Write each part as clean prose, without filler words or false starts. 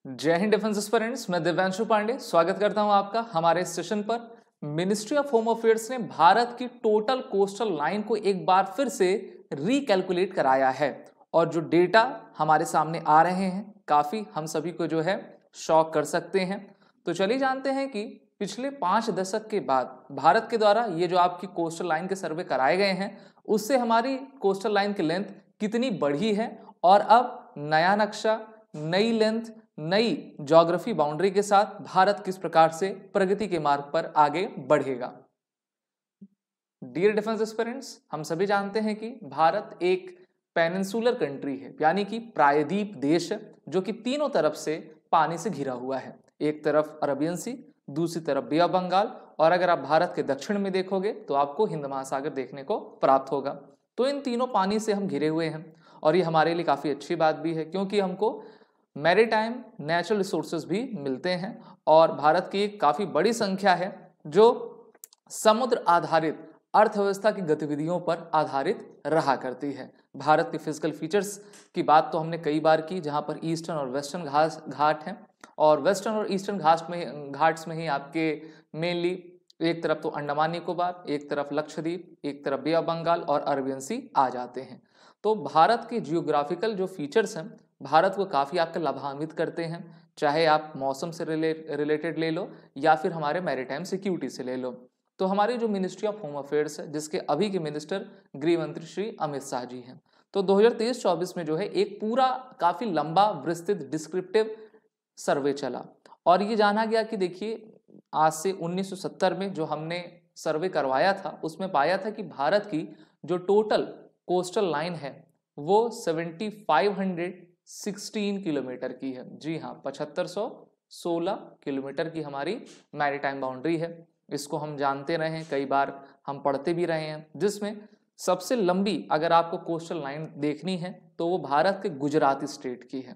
जय Hind defence aspirants. मैं दिव्यांशु पांडे स्वागत करता हूं आपका हमारे इस सेशन पर। मिनिस्ट्री ऑफ होम अफेयर्स ने भारत की टोटल कोस्टल लाइन को एक बार फिर से रिकैलकुलेट कराया है और जो डेटा हमारे सामने आ रहे हैं काफी हम सभी को जो है शॉक कर सकते हैं। तो चलिए जानते हैं कि पिछले 5 दशक के बाद भारत के द्वारा ये जो आपकी कोस्टल लाइन के सर्वे कराए गए हैं उससे हमारी कोस्टल लाइन की लेंथ कितनी बढ़ी है और अब नया नक्शा, नई लेंथ, नई ज्योग्राफी बाउंड्री के साथ भारत किस प्रकार से प्रगति के मार्ग पर आगे बढ़ेगा। डियर डिफेंस एस्पिरेंट्स, हम सभी जानते हैं कि भारत एक पेनिनसुलर कंट्री है, यानी कि प्रायद्वीप देश है जो कि तीनों तरफ से पानी से घिरा हुआ है। एक तरफ अरबियन सी, दूसरी तरफ बे ऑफ बंगाल और अगर आप भारत के दक्षिण में देखोगे तो आपको हिंद महासागर देखने को प्राप्त होगा। तो इन तीनों पानी से हम घिरे हुए हैं और ये हमारे लिए काफी अच्छी बात भी है क्योंकि हमको मैरीटाइम नेचुरल रिसोर्सेज भी मिलते हैं और भारत की एक काफी बड़ी संख्या है जो समुद्र आधारित अर्थव्यवस्था की गतिविधियों पर आधारित रहा करती है। भारत के फिजिकल फीचर्स की बात तो हमने कई बार की, जहां पर ईस्टर्न और वेस्टर्न घाट हैं और वेस्टर्न और ईस्टर्न घाट्स में ही आपके मेनली एक तरफ तो अंडमान निकोबार, एक तरफ लक्षद्वीप, एक तरफ बे ऑफ बंगाल और अरबियन सी आ जाते हैं। तो भारत के जियोग्राफिकल जो फीचर्स हैं भारत को काफ़ी आपका लाभान्वित करते हैं, चाहे आप मौसम से रिलेटेड ले लो या फिर हमारे मैरीटाइम सिक्योरिटी से ले लो। तो हमारी जो मिनिस्ट्री ऑफ होम अफेयर्स है जिसके अभी के मिनिस्टर गृह मंत्री श्री अमित शाह जी हैं, तो 2023-24 में जो है एक पूरा काफ़ी लंबा विस्तृत डिस्क्रिप्टिव सर्वे चला और ये जाना गया कि देखिए आज से 1970 में जो हमने सर्वे करवाया था उसमें पाया था कि भारत की जो टोटल कोस्टल लाइन है वो 7516 किलोमीटर की है। जी हाँ, 7516 किलोमीटर की हमारी मैरीटाइम बाउंड्री है। इसको हम जानते रहे हैं, कई बार हम पढ़ते भी रहे हैं, जिसमें सबसे लंबी अगर आपको कोस्टल लाइन देखनी है तो वो भारत के गुजरात स्टेट की है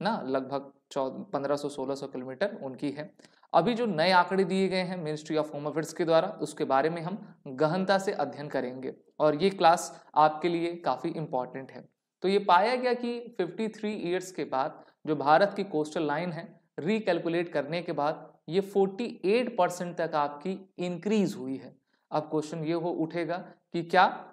ना, लगभग 1500-1600 किलोमीटर उनकी है। अभी जो नए आंकड़े दिए गए हैं मिनिस्ट्री ऑफ होम अफेयर्स के द्वारा उसके बारे में हम गहनता से अध्ययन करेंगे और ये क्लास आपके लिए काफ़ी इंपॉर्टेंट है। तो ये पाया गया कि 53 ईयर्स के बाद जो भारत की कोस्टल लाइन है रिकैलकुलेट करने के बाद ये 48% तक आपकी इंक्रीज हुई है। अब क्वेश्चन ये हो उठेगा कि क्या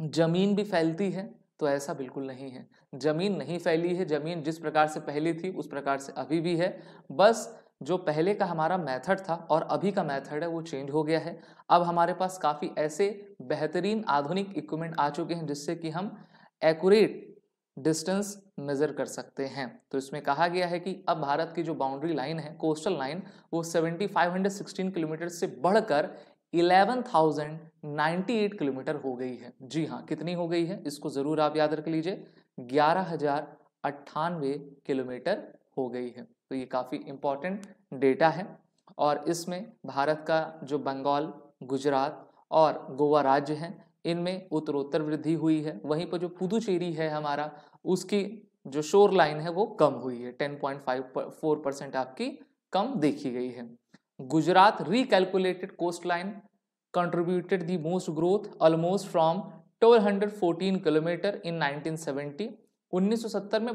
जमीन भी फैलती है? तो ऐसा बिल्कुल नहीं है, जमीन नहीं फैली है। जमीन जिस प्रकार से पहले थी उस प्रकार से अभी भी है, बस जो पहले का हमारा मेथड था और अभी का मेथड है वो चेंज हो गया है। अब हमारे पास काफ़ी ऐसे बेहतरीन आधुनिक इक्विपमेंट आ चुके हैं जिससे कि हम एक्यूरेट डिस्टेंस मेजर कर सकते हैं। तो इसमें कहा गया है कि अब भारत की जो बाउंड्री लाइन है कोस्टल लाइन वो 7516 किलोमीटर से बढ़कर 11,098 किलोमीटर हो गई है। जी हाँ, कितनी हो गई है इसको जरूर आप याद रख लीजिए, 11,098 किलोमीटर हो गई है। तो ये काफ़ी इंपॉर्टेंट डेटा है और इसमें भारत का जो बंगाल, गुजरात और गोवा राज्य हैं इनमें उत्तरोत्तर वृद्धि हुई है। वहीं पर जो पुदुचेरी है हमारा उसकी जो शोर लाइन है वो कम हुई है, 10.54% आपकी कम देखी गई है। Gujarat recalculated coastline contributed the most growth almost from 1214 kilometre in 1970। 1970 में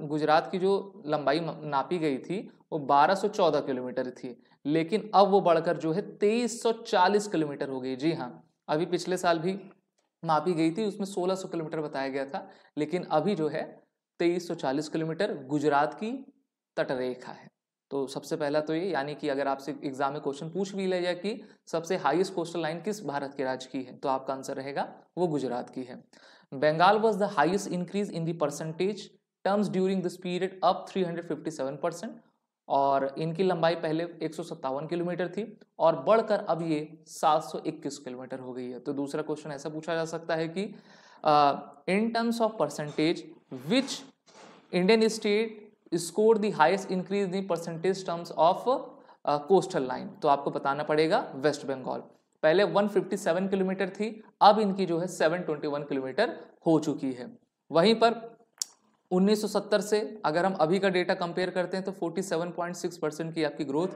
गुजरात की जो लंबाई नापी गई थी वो 1214 किलोमीटर थी, लेकिन अब वो बढ़कर जो है 2340 किलोमीटर हो गई। जी हाँ, अभी पिछले साल भी मापी गई थी उसमें 1600 किलोमीटर बताया गया था, लेकिन अभी जो है 2340 किलोमीटर गुजरात की तटरेखा है। तो सबसे पहला तो ये, यानी कि अगर आपसे एग्जाम में क्वेश्चन पूछ भी लिया जाए कि सबसे हाईएस्ट कोस्टल लाइन किस भारत के राज्य की है तो आपका आंसर रहेगा वो गुजरात की है। Bengal was the highest increase in the percentage terms during this period, up 357% और इनकी लंबाई पहले 157 किलोमीटर थी और बढ़कर अब ये 721 किलोमीटर हो गई है। तो दूसरा क्वेश्चन ऐसा पूछा जा सकता है कि in terms of percentage which Indian state score the highest increase in percentage terms of coastal line, तो आपको बताना पड़ेगा वेस्ट बंगाल। पहले 157 किलोमीटर थी, अब इनकी जो है 721 किलोमीटर हो चुकी है। वहीं पर 1970 से अगर हम अभी का डेटा कंपेयर करते हैं तो 47.6% की आपकी ग्रोथ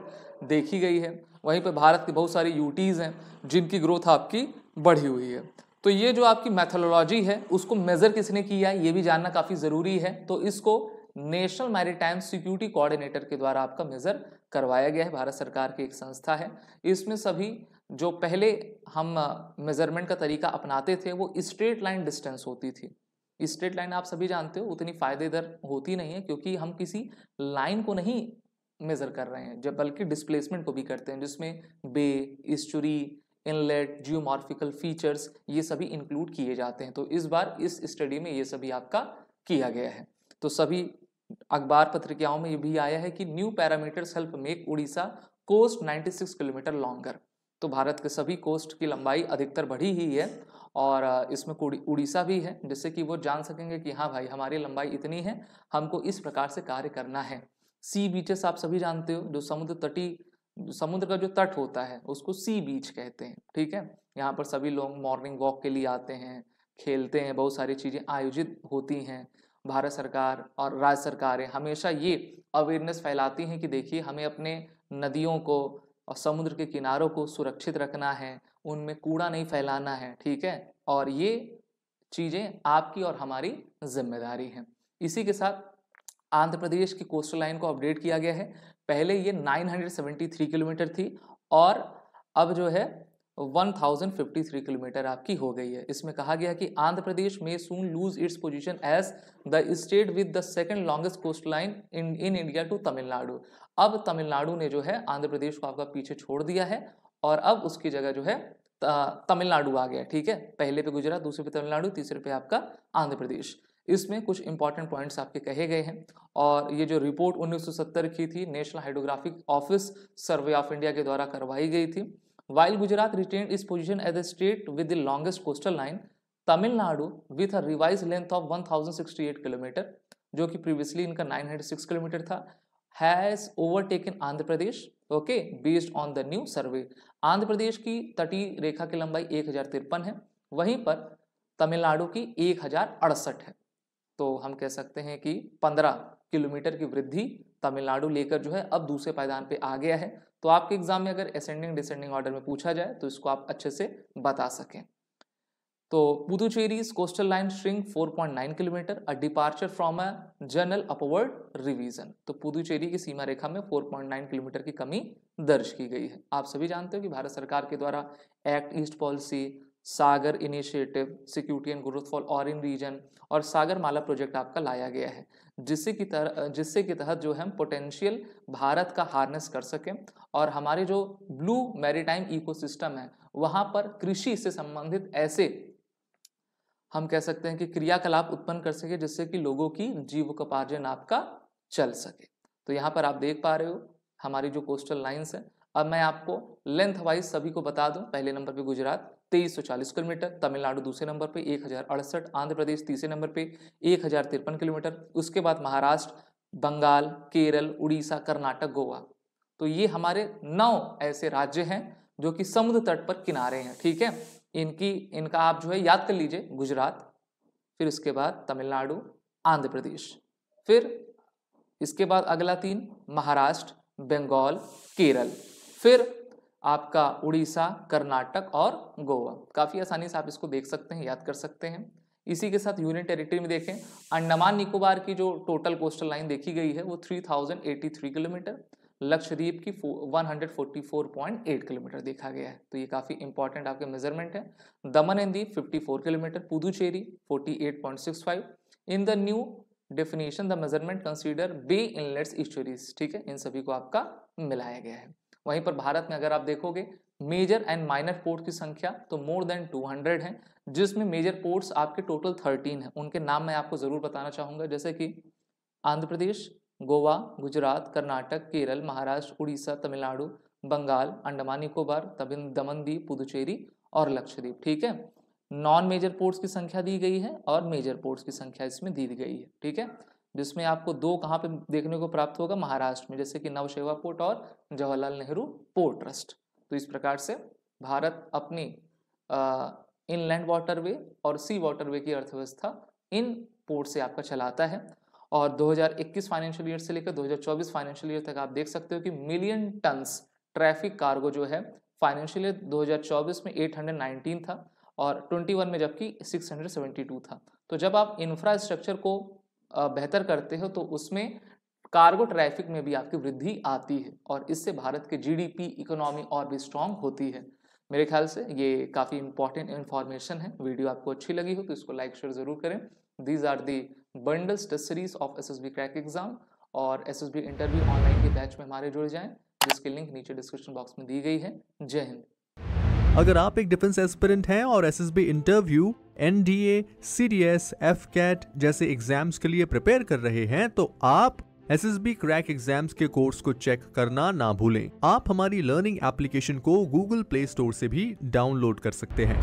देखी गई है। वहीं पर भारत की बहुत सारी यूटीज हैं जिनकी ग्रोथ आपकी बढ़ी हुई है। तो ये जो आपकी मैथोलॉजी है उसको मेजर किसने किया है ये भी जानना काफ़ी ज़रूरी है। तो इसको नेशनल मैरीटाइम सिक्योरिटी कोऑर्डिनेटर के द्वारा आपका मेजर करवाया गया है। भारत सरकार की एक संस्था है। इसमें सभी जो पहले हम मेजरमेंट का तरीका अपनाते थे वो स्ट्रेट लाइन डिस्टेंस होती थी। स्ट्रेट लाइन आप सभी जानते हो उतनी फायदेदार होती नहीं है, क्योंकि हम किसी लाइन को नहीं मेजर कर रहे हैं, जब बल्कि डिस्प्लेसमेंट को भी करते हैं, जिसमें बे, इस्चुरी, इनलेट, जियोमॉर्फिकल फीचर्स ये सभी इंक्लूड किए जाते हैं। तो इस बार इस स्टडी में ये सभी आपका किया गया है। तो सभी अखबार पत्रिकाओं में ये भी आया है कि new parameters help make Orissa coast 96 kilometre longer. तो भारत के सभी कोस्ट की लंबाई अधिकतर बढ़ी ही है और इसमें उड़ीसा भी है, जिससे कि वो जान सकेंगे कि हाँ भाई हमारी लंबाई इतनी है, हमको इस प्रकार से कार्य करना है। सी बीचेस आप सभी जानते हो, जो समुद्र का जो तट होता है उसको सी बीच कहते हैं। ठीक है, यहाँ पर सभी लोग मॉर्निंग वॉक के लिए आते हैं, खेलते हैं, बहुत सारी चीजें आयोजित होती हैं। भारत सरकार और राज्य सरकारें हमेशा ये अवेयरनेस फैलाती हैं कि देखिए हमें अपने नदियों को और समुद्र के किनारों को सुरक्षित रखना है, उनमें कूड़ा नहीं फैलाना है। ठीक है, और ये चीजें आपकी और हमारी जिम्मेदारी है। इसी के साथ आंध्र प्रदेश की कोस्टल लाइन को अपडेट किया गया है। पहले ये 973 किलोमीटर थी और अब जो है 1053 किलोमीटर आपकी हो गई है। इसमें कहा गया कि आंध्र प्रदेश में soon lose its position as the state with the second longest coast line in India to Tamil Nadu. अब तमिलनाडु ने जो है आंध्र प्रदेश को आपका पीछे छोड़ दिया है और अब उसकी जगह जो है तमिलनाडु आ गया। ठीक है, पहले पे गुजरात, दूसरे पे तमिलनाडु, तीसरे पे आपका आंध्र प्रदेश। इसमें कुछ इंपॉर्टेंट पॉइंट्स आपके कहे गए हैं और ये जो रिपोर्ट 1970 की थी national hydrographic office survey of India के द्वारा करवाई गई थी। While Gujarat retained its position as a state with the longest coastal line, Tamil Nadu with a revised length of 1068 kilometre, जो कि प्रीवियसली इनका 906 किलोमीटर था, has overtaken Andhra Pradesh, okay, based on the new survey. Andhra Pradesh की तटीय रेखा की लंबाई 1053 है, वहीं पर तमिलनाडु की 1068 है। तो हम कह सकते हैं कि 15 किलोमीटर की वृद्धि तमिलनाडु लेकर जो है अब दूसरे पायदान पे आ गया है। तो आपके एग्जाम में अगर असेंडिंग डिसेंडिंग ऑर्डर में पूछा जाए तो इसको आप अच्छे से बता सकें। तो Puducherry's coastal line shrink 4.9 kilometre, a departure from a general upward revision. तो पुदुचेरी की सीमा रेखा में 4.9 किलोमीटर की कमी दर्ज की गई है। आप सभी जानते हो कि भारत सरकार के द्वारा act east policy, Sagar initiative, security and growth for all in region और सागर माला प्रोजेक्ट आपका लाया गया है, जिससे के तहत जो हम पोटेंशियल भारत का हार्नेस कर सकें और हमारे जो ब्लू मैरीटाइम इकोसिस्टम है वहां पर कृषि से संबंधित ऐसे हम कह सकते हैं कि क्रियाकलाप उत्पन्न कर सके जिससे कि लोगों की जीविकोपार्जन आपका चल सके। तो यहाँ पर आप देख पा रहे हो हमारी जो कोस्टल लाइंस है। अब मैं आपको लेंथ वाइज सभी को बता दूं। पहले नंबर पे गुजरात 2340 किलोमीटर, तमिलनाडु दूसरे नंबर पे 1068, आंध्र प्रदेश तीसरे नंबर पे 1053 किलोमीटर, उसके बाद महाराष्ट्र, बंगाल, केरल, उड़ीसा, कर्नाटक, गोवा। तो ये हमारे 9 ऐसे राज्य हैं जो कि समुद्र तट पर किनारे हैं। ठीक है, इनका आप जो है याद कर लीजिए, गुजरात, फिर इसके बाद तमिलनाडु, आंध्र प्रदेश, फिर इसके बाद अगला 3 महाराष्ट्र, बंगाल, केरल, फिर आपका उड़ीसा, कर्नाटक और गोवा। काफी आसानी से आप इसको देख सकते हैं, याद कर सकते हैं। इसी के साथ यूनियन टेरिटरी में देखें, अंडमान निकोबार की जो टोटल कोस्टल लाइन देखी गई है वो 3083 किलोमीटर, लक्षद्वीप की 144.8 किलोमीटर देखा गया है। तो ये काफी इंपॉर्टेंट आपके मेजरमेंट है। Daman and Diu 54 kilometre, Puducherry 48.65। In the new definition the measurement consider bay, inlets, estuaries. ठीक है, इन सभी को आपका मिलाया गया है। वहीं पर भारत में अगर आप देखोगे मेजर एंड माइनर पोर्ट की संख्या तो मोर देन 200 है, जिसमें मेजर पोर्ट्स आपके टोटल 13 है। उनके नाम मैं आपको जरूर बताना चाहूंगा, जैसे कि आंध्र प्रदेश, गोवा, गुजरात, कर्नाटक, केरल, महाराष्ट्र, उड़ीसा, तमिलनाडु, बंगाल, अंडमान निकोबार, दमन दीव, पुदुचेरी और लक्षद्वीप। ठीक है, नॉन मेजर पोर्ट्स की संख्या दी गई है और मेजर पोर्ट्स की संख्या इसमें दी गई है। ठीक है, जिसमें आपको 2 कहाँ पे देखने को प्राप्त होगा, महाराष्ट्र में, जैसे कि नवशेवा पोर्ट और जवाहरलाल नेहरू पोर्ट ट्रस्ट। तो इस प्रकार से भारत अपनी इनलैंड वाटरवे और सी वाटरवे की अर्थव्यवस्था इन पोर्ट से आपका चलाता है। और 2021 फाइनेंशियल ईयर से लेकर 2024 फाइनेंशियल ईयर तक आप देख सकते हो कि मिलियन टन्स ट्रैफिक कार्गो जो है फाइनेंशियल ईयर 2024 में 819 था और 21 में जबकि 672 था। तो जब आप इंफ्रास्ट्रक्चर को बेहतर करते हो तो उसमें कार्गो ट्रैफिक में भी आपकी वृद्धि आती है और इससे भारत के जीडीपी इकोनॉमी और भी स्ट्रांग होती है। मेरे ख्याल से ये काफ़ी इंपॉर्टेंट इन्फॉर्मेशन है। वीडियो आपको अच्छी लगी हो तो इसको लाइक शेयर जरूर करें। These are the bundles test series of SSB crack exam और एसएसबी इंटरव्यू ऑनलाइन के बैच में हमारे जुड़ जाएं, जिसकी लिंक नीचे डिस्क्रिप्शन बॉक्स में दी गई है। जय हिंद। अगर आप एक डिफेंस एस्पिरेंट हैं और SSB interview, NDA, CDS, AFCAT जैसे एग्जाम्स के लिए प्रिपेयर कर रहे हैं तो आप एसएसबी क्रैक एग्जाम्स के कोर्स को चेक करना ना भूलें। आप हमारी लर्निंग एप्लीकेशन को गूगल प्ले स्टोर से भी डाउनलोड कर सकते हैं।